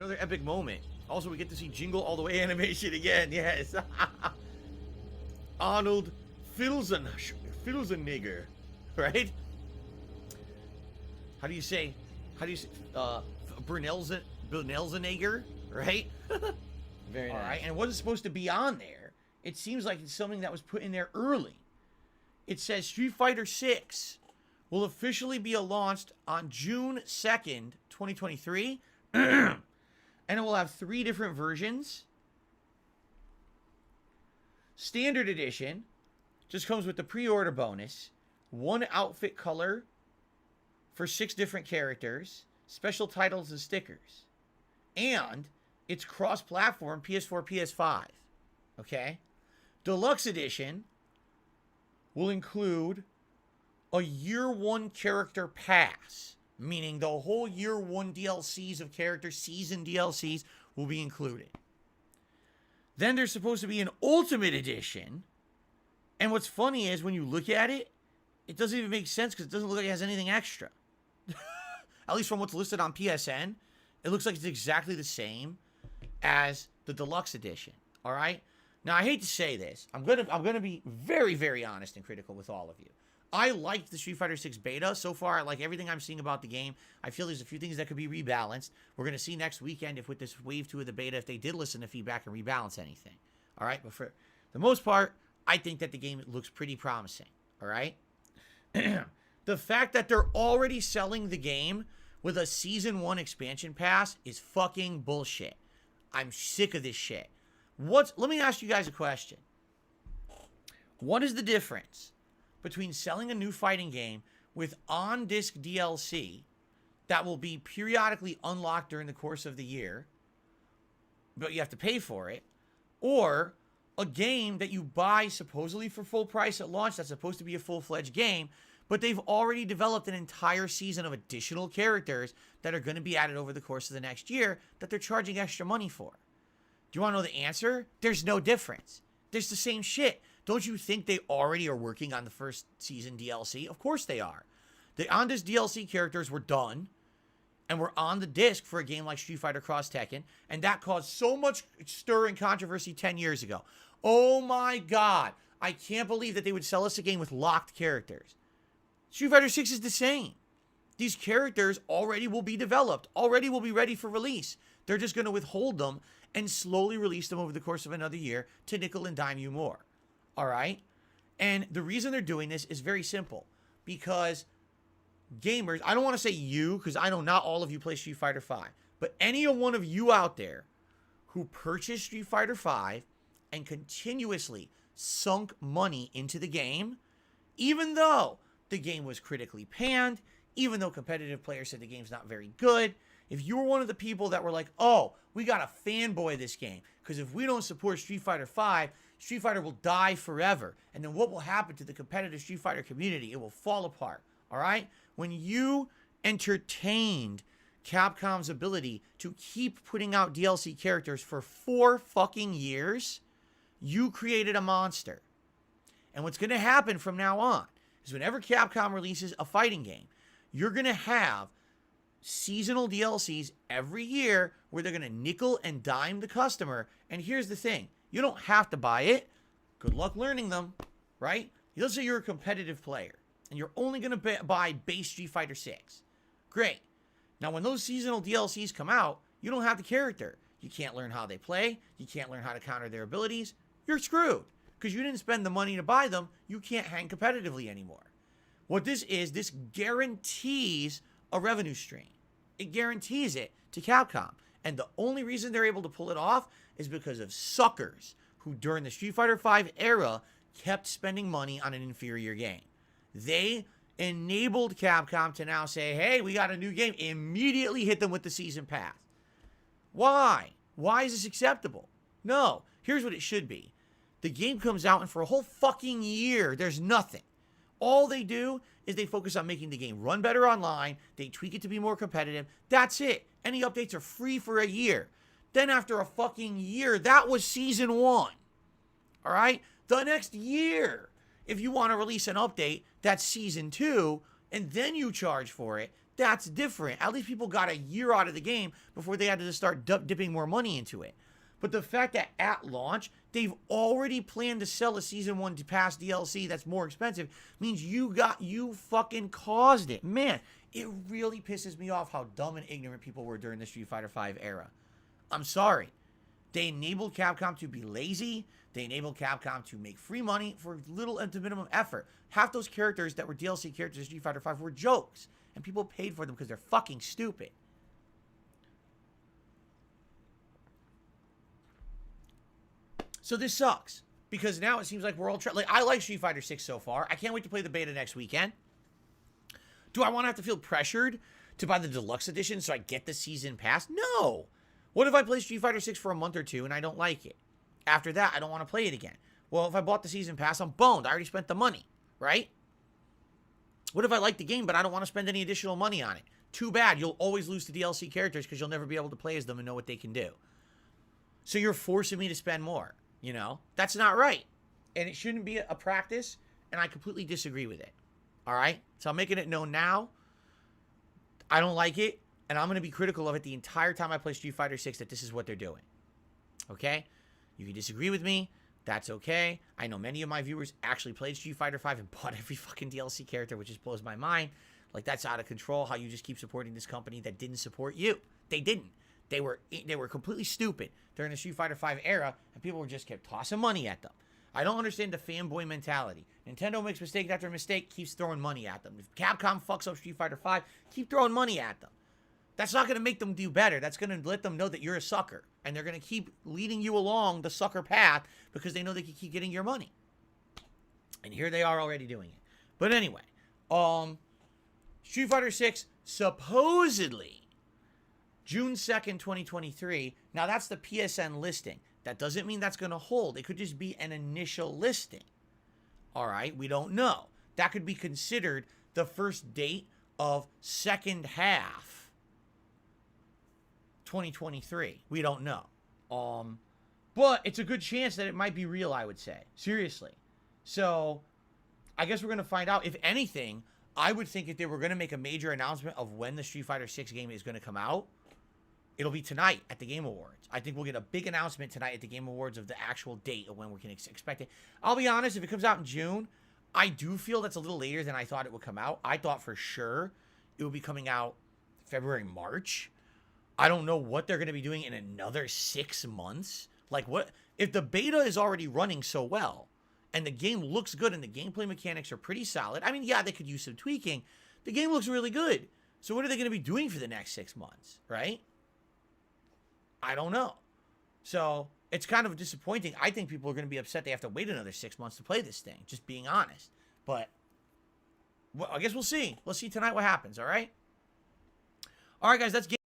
another epic moment. Also, we get to see Jingle All the Way animation again. Yes. Arnold Filzenegger, right? How do you say? Brunelzenegger, right? Very nice. All right, and it wasn't supposed to be on there. It seems like it's something that was put in there early. It says Street Fighter 6 will officially be launched on June 2nd, 2023. And it will have 3 different versions. Standard Edition just comes with the pre-order bonus, 1 outfit color for 6 different characters, special titles and stickers. And it's cross-platform PS4, PS5. Okay? Deluxe Edition will include a year 1 character pass, meaning the whole year 1 DLCs of character season DLCs will be included. Then there's supposed to be an Ultimate Edition. And what's funny is when you look at it, it doesn't even make sense because it doesn't look like it has anything extra. At least from what's listed on PSN, it looks like it's exactly the same as the Deluxe Edition. All right? Now, I hate to say this. I'm gonna be very, very honest and critical with all of you. I liked the Street Fighter 6 beta. So far, I like everything I'm seeing about the game. I feel there's a few things that could be rebalanced. We're going to see next weekend if with this Wave 2 of the beta, if they did listen to feedback and rebalance anything. All right? But for the most part, I think that the game looks pretty promising. All right? The fact that they're already selling the game with a Season 1 expansion pass is fucking bullshit. I'm sick of this shit. Let me ask you guys a question. What is the difference between selling a new fighting game with on-disc DLC that will be periodically unlocked during the course of the year, but you have to pay for it, or a game that you buy supposedly for full price at launch that's supposed to be a full-fledged game, but they've already developed an entire season of additional characters that are going to be added over the course of the next year that they're charging extra money for? Do you want to know the answer? There's no difference. There's the same shit. Don't you think they already are working on the first season DLC? Of course they are. The on-disc DLC characters were done and were on the disc for a game like Street Fighter Cross Tekken, and that caused so much stir and controversy 10 years ago. Oh my God. I can't believe that they would sell us a game with locked characters. Street Fighter 6 is the same. These characters already will be developed, already will be ready for release. They're just going to withhold them and slowly release them over the course of another year to nickel and dime you more. All right? And the reason they're doing this is very simple. Because gamers, I don't want to say you, because I know not all of you play Street Fighter V, but any one of you out there who purchased Street Fighter V and continuously sunk money into the game, even though the game was critically panned, even though competitive players said the game's not very good, if you were one of the people that were like, oh, we got to fanboy this game, because if we don't support Street Fighter V, Street Fighter will die forever. And then what will happen to the competitive Street Fighter community? It will fall apart. All right? When you entertained Capcom's ability to keep putting out DLC characters for 4 fucking years, you created a monster. And what's going to happen from now on is whenever Capcom releases a fighting game, you're going to have seasonal DLCs every year where they're going to nickel and dime the customer. And here's the thing. You don't have to buy it. Good luck learning them, right? Let's say you're a competitive player and you're only going to buy base Street Fighter 6. Great. Now, when those seasonal DLCs come out, you don't have the character. You can't learn how they play. You can't learn how to counter their abilities. You're screwed because you didn't spend the money to buy them. You can't hang competitively anymore. What this is, this guarantees a revenue stream. It guarantees it to Capcom. And the only reason they're able to pull it off is because of suckers who, during the Street Fighter V era, kept spending money on an inferior game. They enabled Capcom to now say, hey, we got a new game. Immediately hit them with the season pass. Why? Why is this acceptable? No. Here's what it should be. The game comes out, and for a whole fucking year, there's nothing. All they do is they focus on making the game run better online. They tweak it to be more competitive. That's it. Any updates are free for a year. Then after a fucking year, that was season 1. All right? The next year, if you want to release an update, that's season 2, and then you charge for it, That's different. At least people got a year out of the game before they had to just start dipping more money into it. But the fact that at launch, they've already planned to sell a Season 1 Pass DLC that's more expensive means you fucking caused it. Man, it really pisses me off how dumb and ignorant people were during the Street Fighter V era. I'm sorry. They enabled Capcom to be lazy. They enabled Capcom to make free money for little and to minimum effort. Half those characters that were DLC characters in Street Fighter V were jokes. And people paid for them because they're fucking stupid. So this sucks. Because now it seems like we're all... I like Street Fighter 6 so far. I can't wait to play the beta next weekend. Do I want to have to feel pressured to buy the deluxe edition so I get the season pass? No. What if I play Street Fighter 6 for a month or two and I don't like it? After that, I don't want to play it again. Well, if I bought the season pass, I'm boned. I already spent the money, right? What if I like the game, but I don't want to spend any additional money on it? Too bad. You'll always lose to DLC characters because you'll never be able to play as them and know what they can do. So you're forcing me to spend more, you know? That's not right. And it shouldn't be a practice, and I completely disagree with it. All right? So I'm making it known now. I don't like it, and I'm going to be critical of it the entire time I play Street Fighter 6 that this is what they're doing. Okay? You can disagree with me. That's okay. I know many of my viewers actually played Street Fighter 5 and bought every fucking DLC character, which just blows my mind. Like, that's out of control, how you just keep supporting this company that didn't support you. They didn't. They were completely stupid during the Street Fighter 5 era, and people were just kept tossing money at them. I don't understand the fanboy mentality. Nintendo makes mistake after mistake, keeps throwing money at them. If Capcom fucks up Street Fighter 5, keep throwing money at them. That's not going to make them do better. That's going to let them know that you're a sucker. And they're going to keep leading you along the sucker path because they know they can keep getting your money. And here they are already doing it. But anyway, Street Fighter 6, supposedly, June 2nd, 2023. Now, that's the PSN listing. That doesn't mean that's going to hold. It could just be an initial listing. All right? We don't know. That could be considered the first date of second half 2023. We don't know. But it's a good chance that it might be real, I would say. Seriously. So, I guess we're going to find out. If anything, I would think if they were going to make a major announcement of when the Street Fighter 6 game is going to come out, it'll be tonight at the Game Awards. I think we'll get a big announcement tonight at the Game Awards of the actual date of when we can expect it. I'll be honest, if it comes out in June, I do feel that's a little later than I thought it would come out. I thought for sure it would be coming out February, March. I don't know what they're going to be doing in another 6 months. Like, what if the beta is already running so well and the game looks good and the gameplay mechanics are pretty solid? I mean, yeah, they could use some tweaking. The game looks really good. So what are they going to be doing for the next 6 months, right? I don't know. So it's kind of disappointing. I think people are going to be upset they have to wait another 6 months to play this thing, just being honest. But well, I guess we'll see. We'll see tonight what happens, all right? All right, guys, that's